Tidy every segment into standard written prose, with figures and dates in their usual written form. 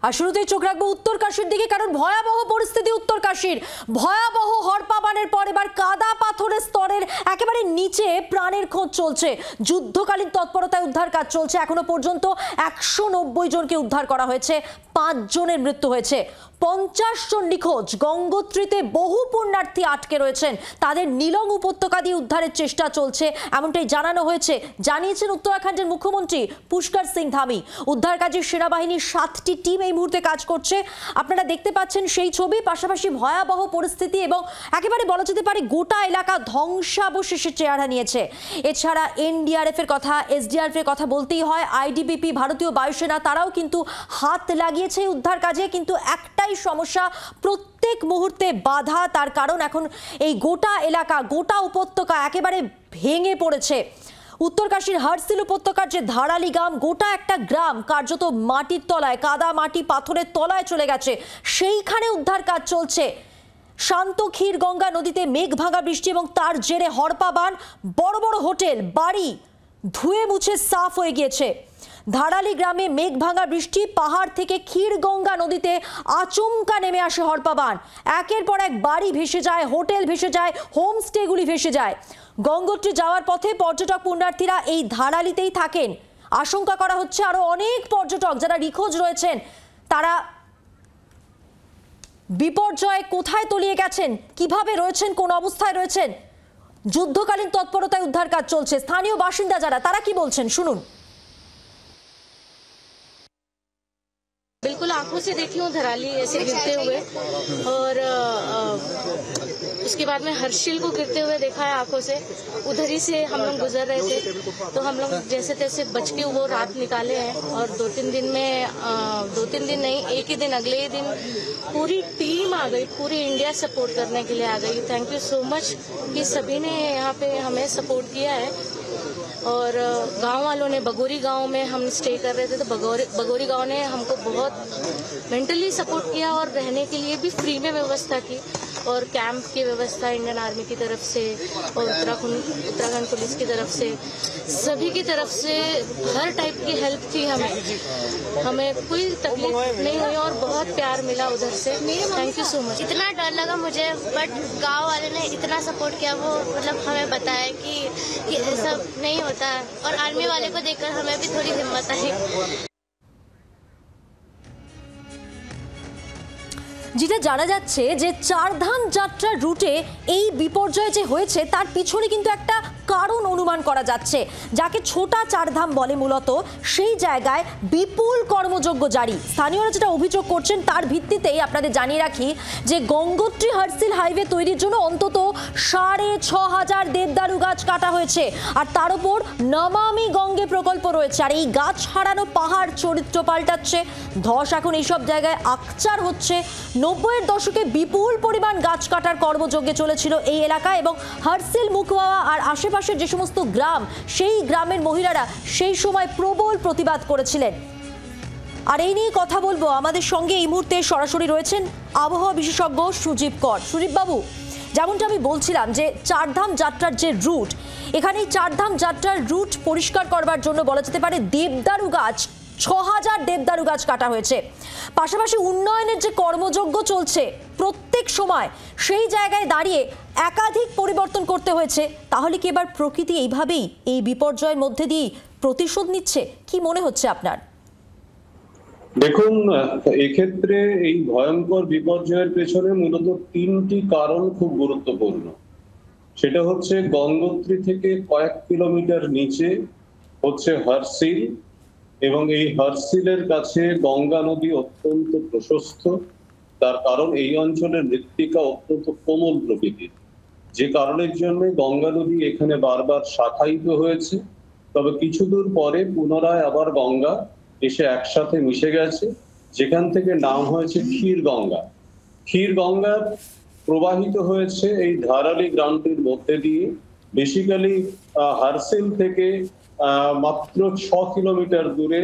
আর শুরুতেই চোখ রাখবো উত্তরকাশীর দিকে, কারণ ভয়াবহ পরিস্থিতি উত্তরকাশীর। ভয়াবহ হরপাবানের পর এবার কাদা পাথরের স্তরের একেবারে নিচে প্রাণের খোঁজ চলছে। যুদ্ধকালীন তৎপরতায় উদ্ধার কাজ চলছে। এখনো পর্যন্ত 190 জনকে উদ্ধার করা হয়েছে, 5 জনের মৃত্যু হয়েছে। 50 জন নিখোঁজ। গঙ্গোত্রীতে বহু পুণ্যার্থী আটকে রয়েছেন, তাদের নীলং উপত্যকা দিয়ে উদ্ধারের চেষ্টা চলছে, এমনটাই জানানো হয়েছে। জানিয়েছেন উত্তরাখণ্ডের মুখ্যমন্ত্রী পুষ্কর সিং ধামি। উদ্ধার কাজে সেনাবাহিনীর 7টি টিম এই মুহূর্তে কাজ করছে। আপনারা দেখতে পাচ্ছেন সেই ছবি। পাশাপাশি ভয়াবহ পরিস্থিতি এবং একেবারে বলা যেতে পারে গোটা এলাকা ধ্বংসাবশেষের চেহারা নিয়েছে। এছাড়া এনডিআরএফ এর কথা, এসডিআরএফ এর কথা বলতেই হয়। আইটিবিপি, ভারতীয় বায়ুসেনা, তারাও কিন্তু হাত লাগিয়েছে উদ্ধার কাজে। কিন্তু একটাই সমস্যা, প্রত্যেক মুহূর্তে বাধা। তার কারণ এখন এই গোটা এলাকা, গোটা উপত্যকা একেবারে ভেঙে পড়েছে। উত্তরকাশীর হরসিল উপত্যকার যে ধারালি গ্রাম, গোটা একটা গ্রাম কার্যত মাটির তলায়, কাদা মাটি পাথরের তলায় চলে গেছে। সেইখানে উদ্ধার কাজ চলছে। শান্ত ক্ষীর গঙ্গা নদীতে মেঘ ভাঙা বৃষ্টি এবং তার জেরে হরপাবান, বড় বড় হোটেল, বাড়ি ধুয়ে মুছে সাফ হয়ে গিয়েছে। ধারালি গ্রামে মেঘ ভাঙা বৃষ্টি, পাহাড় থেকে ক্ষীর গঙ্গা নদীতে আচমকা নেমে আসে হরপাবান। একের পর এক বাড়ি ভেসে যায়, হোটেল ভেসে যায়, হোমস্টেগুলি ভেসে যায়। গঙ্গোত্রী যাওয়ার পথে পর্যটক পুণ্যার্থীরা এই ধারালিতেই থাকেন। আশঙ্কা করা হচ্ছে আরো অনেক পর্যটক যারা নিখোঁজ রয়েছেন, তারা বিপর্যয়ে কোথায় তলিয়ে গেছেন, কিভাবে রয়েছেন, কোন অবস্থায় রয়েছেন। যুদ্ধকালীন তৎপরতায় উদ্ধার কাজ চলছে। স্থানীয় বাসিন্দা যারা, তারা কি বলছেন শুনুন। बिल्कुल आंखों से देखी हूँ धराली ऐसे गिरते हुए, और उसके बाद में हर्षिल को गिरते हुए देखा है आंखों से। उधर ही से हम लोग गुजर रहे थे, तो हम लोग जैसे तैसे बच के वो रात निकाले हैं। और 2-3 दिन में 2-3 दिन नहीं, एक ही दिन, अगले ही दिन पूरी टीम आ गई, पूरी इंडिया सपोर्ट करने के लिए आ गई। थैंक यू सो मच कि सभी ने यहाँ पे हमें सपोर्ट किया है। और गांव वालों ने, बगोरी गांव में हम स्टे कर रहे थे, तो बगोरी गांव ने हमको बहुत मेंटली सपोर्ट किया और रहने के लिए भी फ्री में व्यवस्था की। और कैंप की व्यवस्था इंडियन आर्मी की तरफ से और उत्तराखंड पुलिस की तरफ से, सभी की तरफ से हर टाइप की हेल्प थी। हमें कोई तकलीफ नहीं हुई और बहुत प्यार मिला उधर से। Thank you so much. इतना डर लगा मुझे, बट गांव वाले ने इतना सपोर्ट किया, वो मतलब हमें बताया कि ऐसा नहीं होता, और आर्मी वाले को देखकर हमें भी थोड़ी हिम्मत आई। যেটা জানা যাচ্ছে যে চারধাম যাত্রার রুটে এই বিপর্যয় যে হয়েছে তার পিছনে কিন্তু একটা কারণ অনুমান করা যাচ্ছে, যাকে ছোটা চারধাম বলে মূলত। সেই জায়গায় বিপুল কর্মযজ্ঞ জারি। স্থানীয়রা যেটা অভিযোগ করছেন তার ভিত্তিতেই আপনাদের জানিয়ে রাখি যে গঙ্গোত্রী হরসিল হাইওয়ে তৈরির জন্য অন্তত 6500 দেবদারু গাছ কাটা হয়েছে। আর তার উপর নমামি গঙ্গে প্রকল্প রয়েছে। আর এই গাছ হারানো পাহাড় চরিত্র পাল্টাচ্ছে। ধস এখন এইসব জায়গায় আকচার হচ্ছে। 90-এর দশকে বিপুল পরিমাণ গাছ কাটার কর্মযজ্ঞে চলেছিল এই এলাকা, এবং হরসিল, মুখওয়াওয়া আর আশেপাশের যে সমস্ত গ্রাম, সেই গ্রামের মহিলারা সেই সময় প্রবল প্রতিবাদ করেছিলেন। আর এই নিয়ে কথা বলবো, আমাদের সঙ্গে এই মুহূর্তে সরাসরি রয়েছেন আবহাওয়া বিশেষজ্ঞ সুজীব কর। সুজীব বাবু, যেমনটা আমি বলছিলাম যে চারধাম যাত্রার যে রুট, এখানে চারধাম যাত্রার রুট পরিষ্কার করবার জন্য বলা যেতে পারে দেবদারু গাছ, 6000 দেবদারু গাছ কাটা হয়েছে। পাশাপাশি উন্নয়নের যে কর্মযজ্ঞ চলছে প্রত্যেক সময়, সেই জায়গায় দাঁড়িয়ে একাধিক পরিবর্তন করতে হয়েছে। তাহলে কি এবার প্রকৃতি এইভাবেই এই বিপর্যয়ের মধ্যে দিয়ে প্রতিশোধ নিচ্ছে? কি মনে হচ্ছে আপনার? দেখুন, এক্ষেত্রে এই ভয়ঙ্কর বিপর্যয়ের পেছনে মূলত 3টি কারণ খুব গুরুত্বপূর্ণ। সেটা হচ্ছে গঙ্গোত্রী থেকে কয়েক কিলোমিটার নিচে হচ্ছে হরসিল, এবং এই হরসিলের কাছে গঙ্গা নদী অত্যন্ত প্রশস্ত। তার কারণ এই অঞ্চলের মৃত্তিকা অত্যন্ত কোমল প্রকৃতির, যে কারণের জন্য গঙ্গা নদী এখানে বারবার শাখায়িত হয়েছে। তবে কিছু দূর পরে পুনরায় আবার গঙ্গা এসে একসাথে মিশে গেছে, যেখান থেকে নাম হয়েছে ক্ষীর গঙ্গা। ক্ষীর গঙ্গা প্রবাহিত হয়েছে এই ধারালি গ্রামটির মধ্যে দিয়ে। বেসিক্যালি হরসিল থেকে মাত্র 6 কিলোমিটার দূরে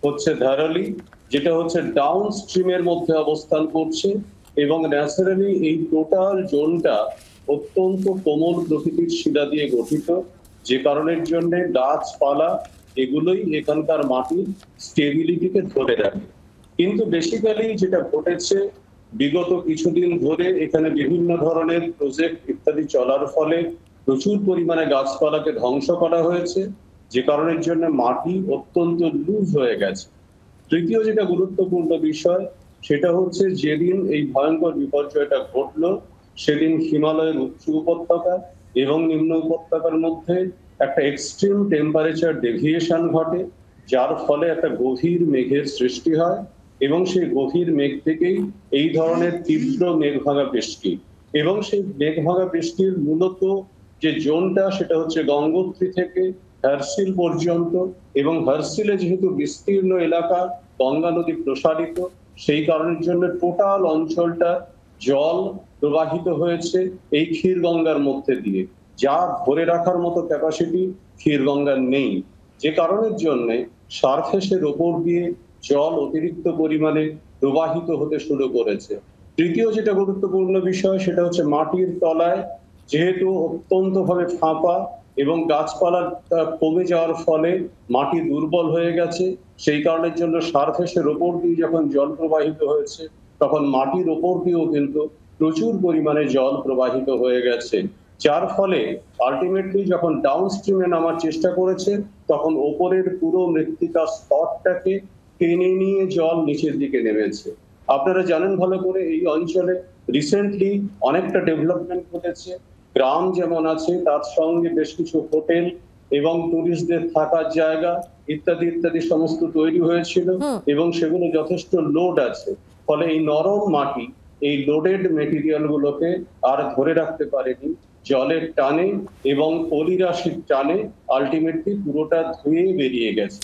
হচ্ছে ধারালি, যেটা হচ্ছে ডাউন স্ট্রিমের মধ্যে অবস্থান করছে। এবং ন্যাচারালি এই টোটাল জোনটা অত্যন্ত কোমল প্রকৃতির শিলা দিয়ে গঠিত, যে কারণের জন্য গাছপালা এগুলোই এখানকার মাটির স্টেবিলিটিকে ধরে রাখে। কিন্তু বেসিক্যালি যেটা ঘটেছে বিগত কিছুদিন ধরে এখানে বিভিন্ন ধরনের প্রজেক্ট ইত্যাদি চলার ফলে প্রচুর পরিমাণে গাছপালাকে ধ্বংস করা হয়েছে, যে কারণের জন্য মাটি অত্যন্ত লুজ হয়ে গেছে। তৃতীয় যেটা গুরুত্বপূর্ণ বিষয় সেটা হচ্ছে যেদিন এই ভয়ঙ্কর বিপর্যয়টা ঘটলো সেদিন হিমালয়ের উচ্চ উপত্যকা এবং নিম্ন উপত্যকার মধ্যে একটা এক্সট্রিম টেম্পারেচার ডেভিয়েশন ঘটে, যার ফলে একটা গভীর মেঘের সৃষ্টি হয় এবং সেই গভীর মেঘ থেকেই এই ধরনের তীব্র মেঘভাঙা বৃষ্টি। এবং সেই মেঘভাঙা বৃষ্টির মূলত যে জোনটা সেটা হচ্ছে গঙ্গোত্রী থেকে হার্সিল পর্যন্ত, এবং হার্সিলে যেহেতু বিস্তীর্ণ এলাকা, গঙ্গা নদী প্রসারিত, সেই কারণের জন্য টোটাল অঞ্চলটা জল প্রবাহিত হয়েছে এই ক্ষীরগঙ্গার মধ্যে দিয়ে, যা ধরে রাখার মতো ক্যাপাসিটি ক্ষীরগঙ্গার নেই, যে কারণের জন্য সারফেসের ওপর দিয়ে জল অতিরিক্ত পরিমাণে প্রবাহিত হতে শুরু করেছে। তৃতীয় যেটা গুরুত্বপূর্ণ বিষয় সেটা হচ্ছে মাটির তলায় যেহেতু অত্যন্ত ভাবে ফাঁপা এবং গাছপালা কমে যাওয়ার ফলে মাটি দুর্বল হয়ে গেছে, সেই কারণের জন্য সারফেসের ওপর দিয়ে যখন জল প্রবাহিত হয়েছে তখন মাটির ওপর দিয়েও কিন্তু প্রচুর পরিমাণে জল প্রবাহিত হয়ে গেছে, যার ফলে আলটিমেটলি যখন ডাউনস্ট্রিমে নামার চেষ্টা করেছে তখন ওপরের পুরো মৃত্তিকা স্তরটাকে টেনে নিয়ে জল নিচের দিকে নেমেছে। আপনারা জানেন ভালো করে এই অঞ্চলে রিসেন্টলি অনেকটা ডেভেলপমেন্ট ঘটেছে, গ্রাম যেমন আছে তার সঙ্গে বেশ কিছু হোটেল এবং টুরিস্টদের থাকার জায়গা ইত্যাদি ইত্যাদি সমস্ত তৈরি হয়েছিল এবং সেগুলো যথেষ্ট লোড আছে, ফলে এই নরম মাটি এই লোডেড মেটেরিয়াল গুলোকে আর ধরে রাখতে পারেনি, জলের টানে এবং পলিরাশির টানে আলটিমেটলি পুরোটা ধুয়ে বেরিয়ে গেছে।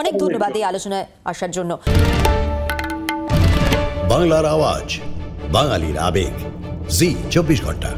অনেক ধন্যবাদ এই আলোচনায় আসার জন্য। বাংলার আওয়াজ, বাঙালির আবেগ, জি 24 ঘন্টা।